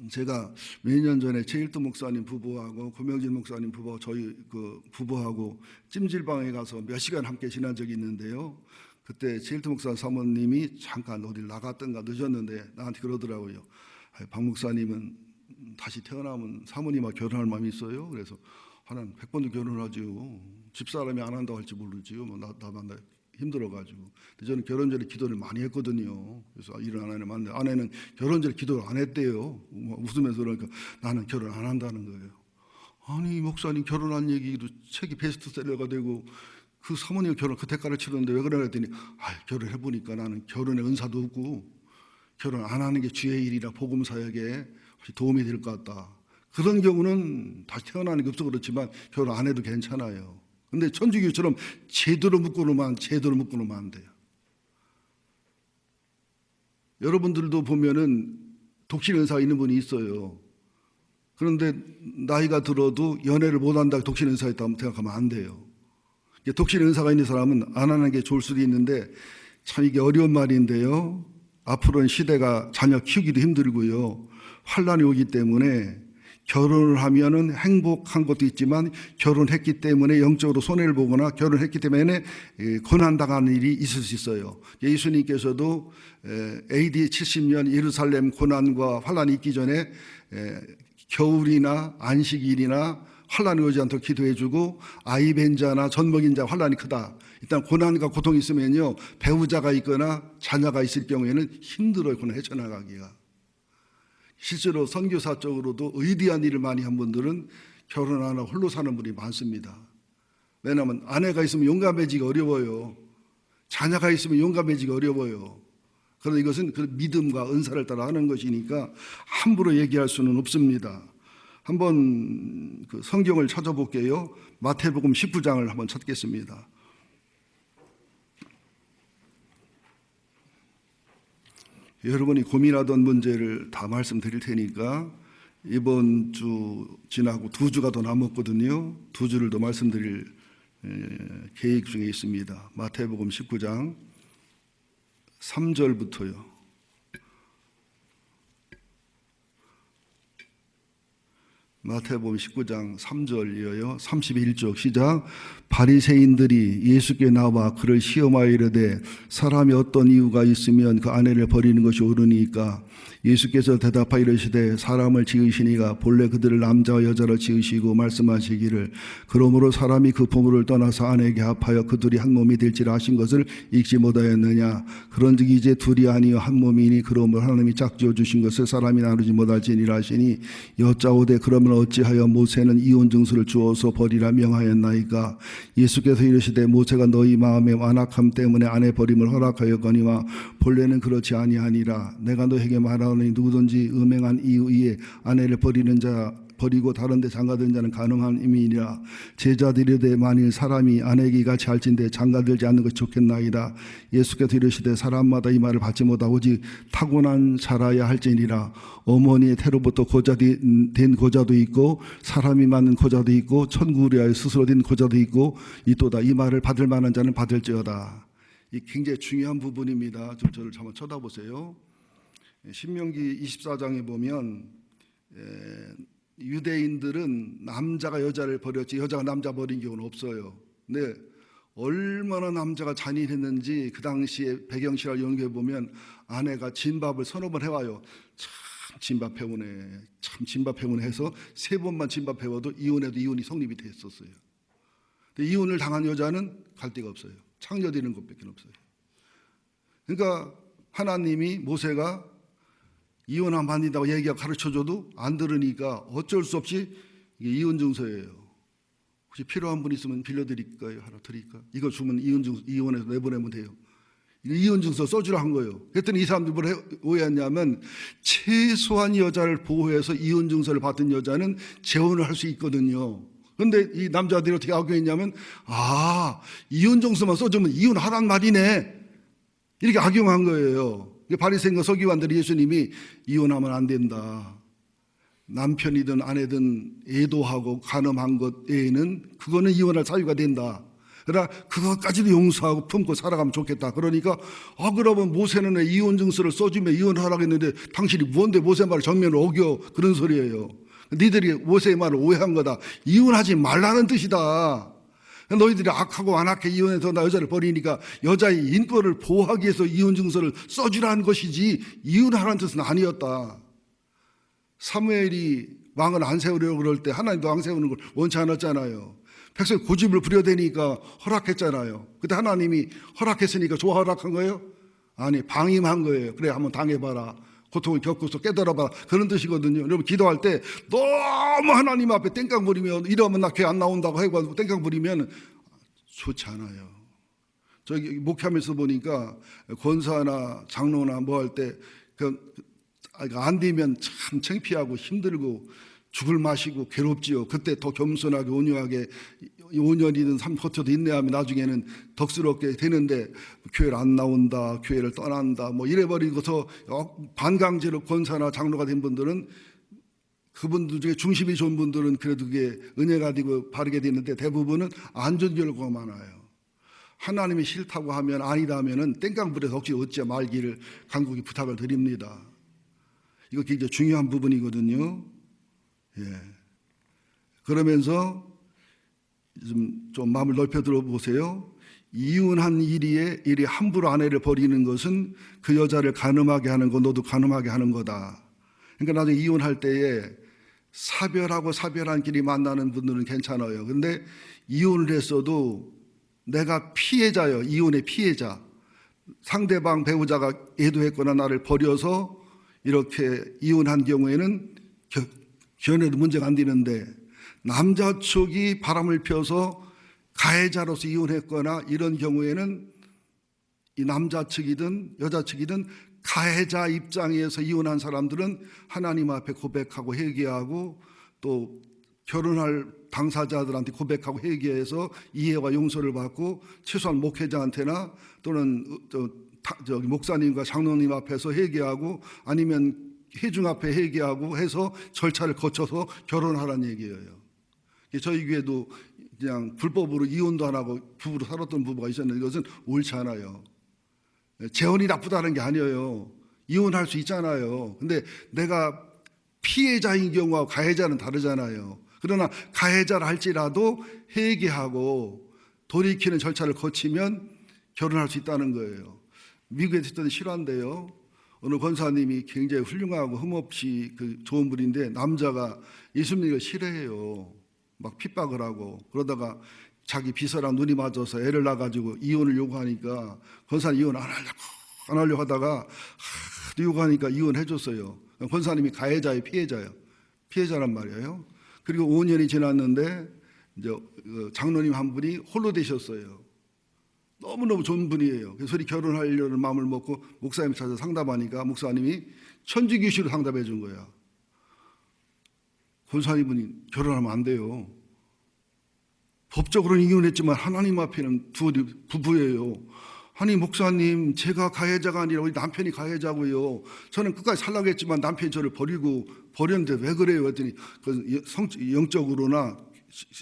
제가 몇 년 전에 최일도 목사님 부부하고 고명진 목사님 부부 저희 그 부부하고 찜질방에 가서 몇 시간 함께 지난 적이 있는데요. 그때 최일도 목사 사모님이 잠깐 어딜 나갔던가 늦었는데 나한테 그러더라고요. 박 목사님은 다시 태어나면 사모님하고 결혼할 마음이 있어요. 그래서 한 100번도 결혼하지요. 집사람이 안 한다고 할지 모르지요. 나 만나 힘들어가지고. 근데 저는 결혼 전에 기도를 많이 했거든요. 그래서 이런 아내를 만났는데 아내는 결혼 전에 기도를 안 했대요. 웃으면서 그러니까 나는 결혼 안 한다는 거예요. 아니 목사님 결혼한 얘기도 책이 베스트셀러가 되고 그 사모님 결혼 그 대가를 치르는데 왜 그러냐 했더니 결혼해보니까 나는 결혼의 은사도 없고 결혼 안 하는 게 주의 일이라 복음 사역에 도움이 될 것 같다. 그런 경우는 다시 태어나는 게 없어 그렇지만 결혼 안 해도 괜찮아요. 근데 천주교처럼 제대로 묶어놓으면 안 돼요. 여러분들도 보면은 독신 은사가 있는 분이 있어요. 그런데 나이가 들어도 연애를 못한다고 독신 은사가 있다고 생각하면 안 돼요. 독신 은사가 있는 사람은 안 하는 게 좋을 수도 있는데 참 이게 어려운 말인데요. 앞으로는 시대가 자녀 키우기도 힘들고요. 환란이 오기 때문에 결혼을 하면은 행복한 것도 있지만 결혼했기 때문에 영적으로 손해를 보거나 결혼했기 때문에 고난당하는 일이 있을 수 있어요. 예수님께서도 AD 70년 예루살렘 고난과 환란이 있기 전에 겨울이나 안식일이나 환란이 오지 않도록 기도해주고 아이 뵌 자나 젖먹인 자 환란이 크다. 일단 고난과 고통이 있으면요 배우자가 있거나 자녀가 있을 경우에는 힘들어요. 그건 헤쳐나가기가. 실제로 선교사적으로도 의리한 일을 많이 한 분들은 결혼 안 하고 홀로 사는 분이 많습니다. 왜냐하면 아내가 있으면 용감해지기 어려워요. 자녀가 있으면 용감해지기 어려워요. 그런데 이것은 그 믿음과 은사를 따라 하는 것이니까 함부로 얘기할 수는 없습니다. 한번 그 성경을 찾아볼게요. 마태복음 19장을 한번 찾겠습니다. 여러분이 고민하던 문제를 다 말씀드릴 테니까 이번 주 지나고 2주가 더 남았거든요. 2주를 더 말씀드릴 계획 중에 있습니다. 마태복음 19장 3절부터요. 마태복음 19장 3절이에요. 31쪽 시작. 바리새인들이 예수께 나와 그를 시험하여 이르되 사람이 어떤 이유가 있으면 그 아내를 버리는 것이 옳으니까 예수께서 대답하여 이르시되 사람을 지으시니가 본래 그들을 남자와 여자로 지으시고 말씀하시기를 그러므로 사람이 그 부모를 떠나서 아내에게 합하여 그들이 한 몸이 될지라 하신 것을 읽지 못하였느냐. 그런즉 이제 둘이 아니요 한 몸이니 그러므로 하나님이 짝지어 주신 것을 사람이 나누지 못할지니라 하시니 여짜오되 그러므로 그러면 어찌하여 모세는 이혼 증서를 주어서 버리라 명하였나이까? 예수께서 이르시되 모세가 너희 마음의 완악함 때문에 아내 버림을 허락하였거니와 본래는 그렇지 아니하니라. 내가 너에게 말하노니 누구든지 음행한 이유에 아내를 버리는 자 버리고 다른 데 장가든 자는 가능한 임이니라. 제자들이 이르되 만일 사람이 아내에게 같이 할진대 장가들지 않는 것이 좋겠나이다. 예수께서 이르시되 사람마다 이 말을 받지 못하고 오직 타고난 자라야 할지니라. 어머니의 태로부터 된 고자도 있고 사람이 만든 고자도 있고 천국을 위하여 스스로 된 고자도 있고 이또다. 이 말을 받을 만한 자는 받을지어다. 이 굉장히 중요한 부분입니다. 좀 저를 한번 쳐다보세요. 신명기 24장에 보면 유대인들은 남자가 여자를 버렸지 여자가 남자 버린 경우는 없어요. 근데 얼마나 남자가 잔인했는지 그 당시에 배경시를 연구해 보면 아내가 진밥을 서너 번 해와요. 참 진밥 해오네, 참 진밥 해오네 해서 3번만 진밥 해워도 이혼해도 이혼이 성립이 됐었어요. 근데 이혼을 당한 여자는 갈 데가 없어요. 창녀되는 것밖에 없어요. 그러니까 하나님이 모세가 이혼하면 안 된다고 얘기하고 가르쳐줘도 안 들으니까 어쩔 수 없이 이게 이혼 증서예요. 혹시 필요한 분 있으면 빌려드릴까요? 하나 드릴까? 이거 주면 이혼해서 내보내면 돼요. 이혼 증서 써주라 한 거예요. 그랬더니 이 사람들이 뭘 오해했냐면 최소한 여자를 보호해서 이혼 증서를 받은 여자는 재혼을 할 수 있거든요. 그런데 이 남자들이 어떻게 악용했냐면 이혼 증서만 써주면 이혼하란 말이네. 이렇게 악용한 거예요. 바리새인과 서기관들이 예수님이 이혼하면 안 된다. 남편이든 아내든 애도하고 간음한 것 외에는 그거는 이혼할 사유가 된다. 그러나 그것까지도 용서하고 품고 살아가면 좋겠다. 그러니까 그러면 모세는 왜 이혼 증서를 써주면 이혼하라고 했는데 당신이 뭔데 모세 말을 정면으로 어겨. 그런 소리예요. 니들이 모세의 말을 오해한 거다. 이혼하지 말라는 뜻이다. 너희들이 악하고 완악해 이혼해서 나 여자를 버리니까 여자의 인권을 보호하기 위해서 이혼 증서를 써주라는 것이지 이혼하라는 뜻은 아니었다. 사무엘이 왕을 안 세우려고 그럴 때 하나님도 왕 세우는 걸 원치 않았잖아요. 백성이 고집을 부려대니까 허락했잖아요. 그때 하나님이 허락했으니까 좋아 허락한 거예요? 아니, 방임한 거예요. 그래, 한번 당해봐라. 고통을 겪고서 깨달아봐라. 그런 뜻이거든요. 여러분 기도할 때 너무 하나님 앞에 땡깡 부리면 이러면 나 교회 안 나온다고 해가지고 땡깡 부리면 좋지 않아요. 저기 목회하면서 보니까 권사나 장로나 뭐 할 때 안 되면 참 창피하고 힘들고 죽을 마시고 괴롭지요. 그때 더 겸손하게 온유하게 5년이든 3버텨도 인내하면 나중에는 덕스럽게 되는데 교회를 안 나온다, 교회를 떠난다 뭐 이래버리고서 반강제로 권사나 장로가 된 분들은 그분들 중에 중심이 좋은 분들은 그래도 그게 은혜가 되고 바르게 되는데 대부분은 안 좋은 결과가 많아요. 하나님이 싫다고 하면 아니다 하면은 땡깡 부려서 혹시 어찌 말기를 간곡히 부탁을 드립니다. 이거 굉장히 중요한 부분이거든요. 예. 그러면서 좀 마음을 넓혀 들어보세요. 이혼한 일이 함부로 아내를 버리는 것은 그 여자를 간음하게 하는 거, 너도 간음하게 하는 거다. 그러니까 나중에 이혼할 때에 사별하고 사별한 길이 만나는 분들은 괜찮아요. 근데 이혼을 했어도 내가 피해자예요. 이혼의 피해자. 상대방 배우자가 애도했거나 나를 버려서 이렇게 이혼한 경우에는 견해도 문제가 안 되는데 남자 쪽이 바람을 펴서 가해자로서 이혼했거나 이런 경우에는 이 남자 측이든 여자 측이든 가해자 입장에서 이혼한 사람들은 하나님 앞에 고백하고 회개하고 또 결혼할 당사자들한테 고백하고 회개해서 이해와 용서를 받고 최소한 목회자한테나 또는 목사님과 장로님 앞에서 회개하고 아니면 회중 앞에 회개하고 해서 절차를 거쳐서 결혼하라는 얘기예요. 저희 교회도 그냥 불법으로 이혼도 안 하고 부부로 살았던 부부가 있었는데 이것은 옳지 않아요. 재혼이 나쁘다는 게 아니에요. 이혼할 수 있잖아요. 근데 내가 피해자인 경우와 가해자는 다르잖아요. 그러나 가해자를 할지라도 회개하고 돌이키는 절차를 거치면 결혼할 수 있다는 거예요. 미국에 있을 때는 실화인데요. 어느 권사님이 굉장히 훌륭하고 흠없이 좋은 분인데 남자가 예수님을 싫어해요. 막 핍박을 하고 그러다가 자기 비서랑 눈이 맞아서 애를 낳아가지고 이혼을 요구하니까 권사님 이혼 안 하려고 하다가 요구하니까 이혼해줬어요. 권사님이 가해자예요, 피해자예요? 피해자란 말이에요. 그리고 5년이 지났는데 이제 장로님 한 분이 홀로 되셨어요. 너무너무 좋은 분이에요. 그래서 우리 결혼하려는 마음을 먹고 목사님 찾아서 상담하니까 목사님이 천주교시로 상담해 준 거야. 권사님분이 결혼하면 안 돼요. 법적으로는 이혼했지만 하나님 앞에는 부부예요. 아니 목사님, 제가 가해자가 아니라 우리 남편이 가해자고요. 저는 끝까지 살라고 했지만 남편이 저를 버렸는데 왜 그래요? 했더니 영적으로나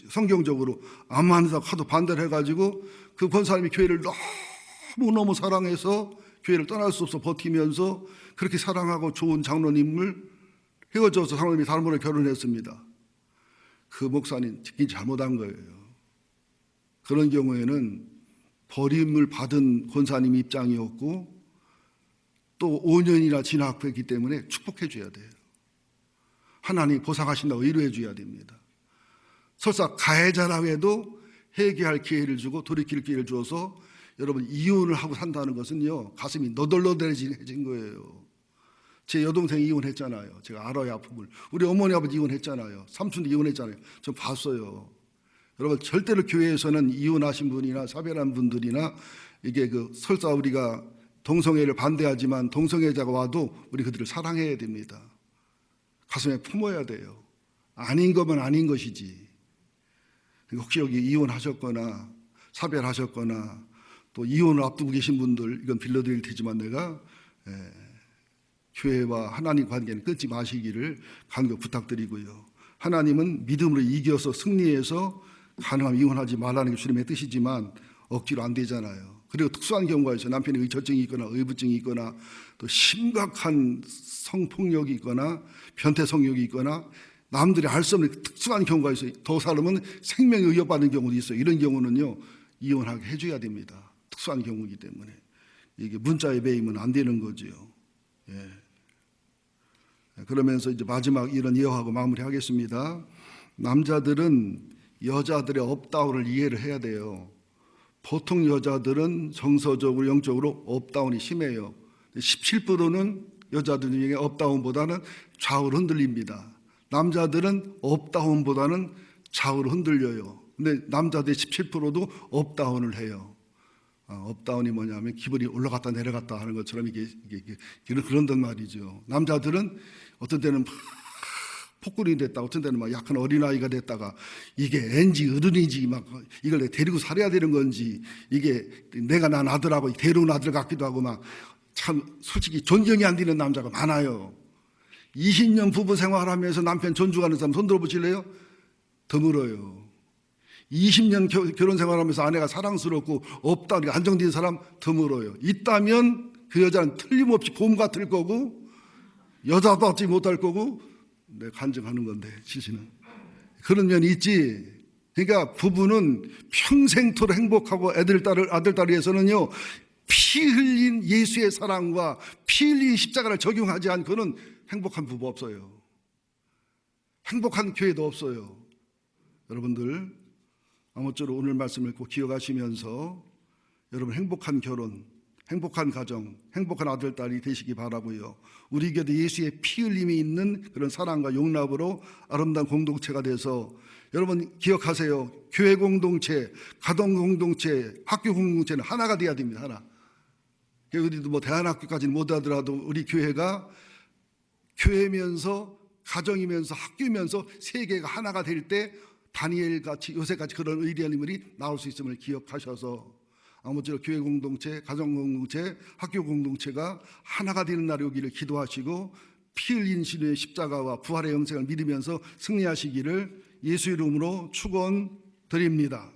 성경적으로 아무 한다고 하도 반대를 해가지고 그 권사님이 교회를 너무너무 사랑해서 교회를 떠날 수 없어 버티면서 그렇게 사랑하고 좋은 장로님을 헤어져서 장로님이 다른 분을 결혼했습니다. 그 목사님 듣기 잘못한 거예요. 그런 경우에는 버림을 받은 권사님 입장이었고 또 5년이나 지나했기 때문에 축복해 줘야 돼요. 하나님 보상하신다고 위로해 줘야 됩니다. 설사 가해자라고 해도 회개할 기회를 주고 돌이킬 기회를 주어서 여러분 이혼을 하고 산다는 것은요 가슴이 너덜너덜해진 거예요. 제 여동생이 이혼했잖아요. 제가 알아요 아픔을. 우리 어머니 아버지 이혼했잖아요. 삼촌도 이혼했잖아요. 저 봤어요. 여러분 절대로 교회에서는 이혼하신 분이나 사별한 분들이나 이게 설사 우리가 동성애를 반대하지만 동성애자가 와도 우리 그들을 사랑해야 됩니다. 가슴에 품어야 돼요. 아닌 거면 아닌 것이지. 혹시 여기 이혼하셨거나 사별하셨거나 또 이혼을 앞두고 계신 분들 이건 빌려드릴 테지만 내가 교회와 하나님 관계는 끊지 마시기를 간곡 부탁드리고요. 하나님은 믿음으로 이겨서 승리해서 가능하면 이혼하지 말라는 게 주님의 뜻이지만 억지로 안 되잖아요. 그리고 특수한 경우가 있어요. 남편이 의처증이 있거나 의부증이 있거나 또 심각한 성폭력이 있거나 변태 성욕이 있거나 남들이 알 수 없는 특수한 경우가 있어요. 더 살면 생명이 위협받는 경우도 있어요. 이런 경우는요 이혼하게 해줘야 됩니다. 특수한 경우이기 때문에 이게 문자에 매이면 안 되는 거지요. 예. 그러면서 이제 마지막 이런 예화하고 마무리하겠습니다. 남자들은 여자들의 업다운을 이해를 해야 돼요. 보통 여자들은 정서적으로 영적으로 업다운이 심해요. 17%는 여자들 중에 업다운보다는 좌우로 흔들립니다. 남자들은 업다운보다는 좌우로 흔들려요. 근데 남자들의 17%도 업다운을 해요. 업다운이 뭐냐면 기분이 올라갔다 내려갔다 하는 것처럼 이게 그런단 말이죠. 남자들은 어떤 때는 막 폭군이 됐다, 어떤 때는 막 약간 어린아이가 됐다가 이게 애인지 어른인지 막 이걸 데리고 살아야 되는 건지 이게 내가 난 아들하고 데려온 아들 같기도 하고 막 참 솔직히 존경이 안 되는 남자가 많아요. 20년 부부 생활하면서 남편 존중하는 사람 손 들어보실래요? 드물어요. 20년 결혼 생활하면서 아내가 사랑스럽고 없다, 안정된 사람 드물어요. 있다면 그 여자는 틀림없이 곰 같을 거고 여자도 얻지 못할 거고 내가 간증하는 건데 실시는 그런 면이 있지. 그러니까 부부는 평생토록 행복하고 아들, 딸을 위해서는요 피 흘린 예수의 사랑과 피 흘린 십자가를 적용하지 않고는 행복한 부부 없어요. 행복한 교회도 없어요. 여러분들 아무쪼록 오늘 말씀을 꼭 기억하시면서 여러분 행복한 결혼, 행복한 가정, 행복한 아들, 딸이 되시기 바라고요. 우리에게도 예수의 피 흘림이 있는 그런 사랑과 용납으로 아름다운 공동체가 돼서 여러분 기억하세요. 교회 공동체, 가정 공동체, 학교 공동체는 하나가 돼야 됩니다. 하나. 우리도 뭐 대안학교까지는 못 하더라도 우리 교회가 교회면서 가정이면서 학교면서 세계가 하나가 될 때 다니엘같이 요새같이 그런 위대한 인물이 나올 수 있음을 기억하셔서 아무쪼록 교회 공동체, 가정 공동체, 학교 공동체가 하나가 되는 날이 오기를 기도하시고 피 흘린 신의 십자가와 부활의 영생을 믿으면서 승리하시기를 예수 이름으로 축원드립니다.